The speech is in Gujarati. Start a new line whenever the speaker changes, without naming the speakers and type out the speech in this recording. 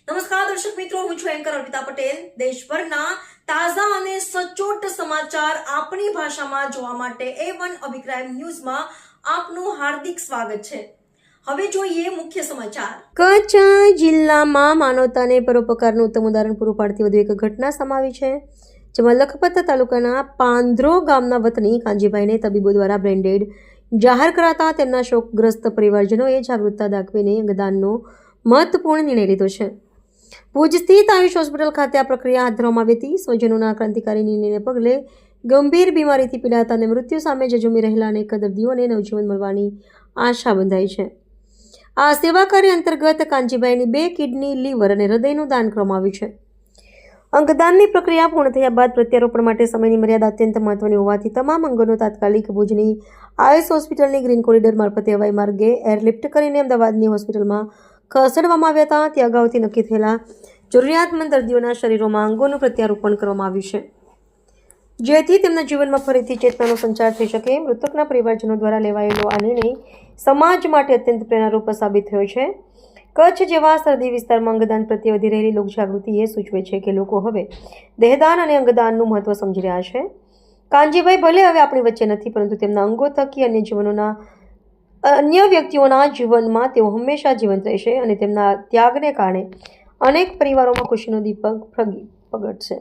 નમસ્કાર દર્શક મિત્રો, હું છું એન્કર અર્પિતા પટેલ। દેશભરના તાજા અને સચોટ સમાચાર આપણી ભાષામાં જોવા માટે A1 અભિપ્રાય ન્યૂઝમાં આપનું હાર્દિક સ્વાગત છે। હવે જોઈએ મુખ્ય સમાચાર। કચ્છ જિલ્લામાં માનવતાને પરોપકારનું ઉત્તમ ઉદાહરણ પૂરું પાડતી વધુ એક ઘટના સામે આવી છે, જેમાં લખપત તાલુકાના પાંધ્રો ગામના વતની કાંજીભાઈને તબીબો દ્વારા બ્રેન્ડેડ જાહેર કરાતા તેમના શોકગ્રસ્ત પરિવારજનોએ જાગૃતતા દાખવીને અંગદાનનો મહત્વપૂર્ણ નિર્ણય લીધો છે। ભુજ સ્થિત આયુષ હોસ્પિટલ ખાતે આ પ્રક્રિયા હાથ ધરવામાં આવી હતી। સ્વજનોના ક્રાંતિકારી નિર્ણયને પગલે ગંભીર બીમારીથી પીડાતા અને મૃત્યુ સામે ઝઝૂમી રહેલા અનેક દર્દીઓને નવજીવન મળવાની આશા બંધાઈ છે। આ સેવા કાર્ય અંતર્ગત કાંજીભાઈની 2 કિડની, લીવર અને હૃદયનું દાન કરવામાં આવ્યું છે। અંગદાનની પ્રક્રિયા પૂર્ણ થયા બાદ પ્રત્યારોપણ માટે સમયની મર્યાદા અત્યંત મહત્વની હોવાથી તમામ અંગોનો તાત્કાલિક ભુજની આયુષ હોસ્પિટલની ગ્રીન કોરિડોર મારફતે હવાઈ માર્ગે એરલિફ્ટ કરીને અમદાવાદની હોસ્પિટલમાં ખસેડવામાં આવ્યા હતા। તે અગાઉથી નક્કી થયેલા જરૂરિયાતમંદ દર્દીઓના શરીરોમાં અંગોનું પ્રત્યારોપણ કરવામાં આવ્યું છે, જેથી તેમના જીવનમાં ફરીથી ચેતનાનો સંચાર થઈ શકે। મૃતકના પરિવારજનો દ્વારા લેવાયેલો આ નિર્ણય સમાજ માટે અત્યંત પ્રેરણારૂપ સાબિત થયો છે। કચ્છ જેવા સરહદી વિસ્તારમાં અંગદાન પ્રત્યે વધી રહેલી લોકજાગૃતિ એ સૂચવે છે કે લોકો હવે દેહદાન અને અંગદાનનું મહત્વ સમજી રહ્યા છે। કાંજીભાઈ ભલે હવે આપણી વચ્ચે નથી, પરંતુ તેમના અંગો થકી અન્ય વ્યક્તિઓના જીવનમાં તેઓ હંમેશા જીવંત રહેશે અને તેમના ત્યાગને કારણે અનેક પરિવારોમાં ખુશીનો દીપક પ્રગટશે।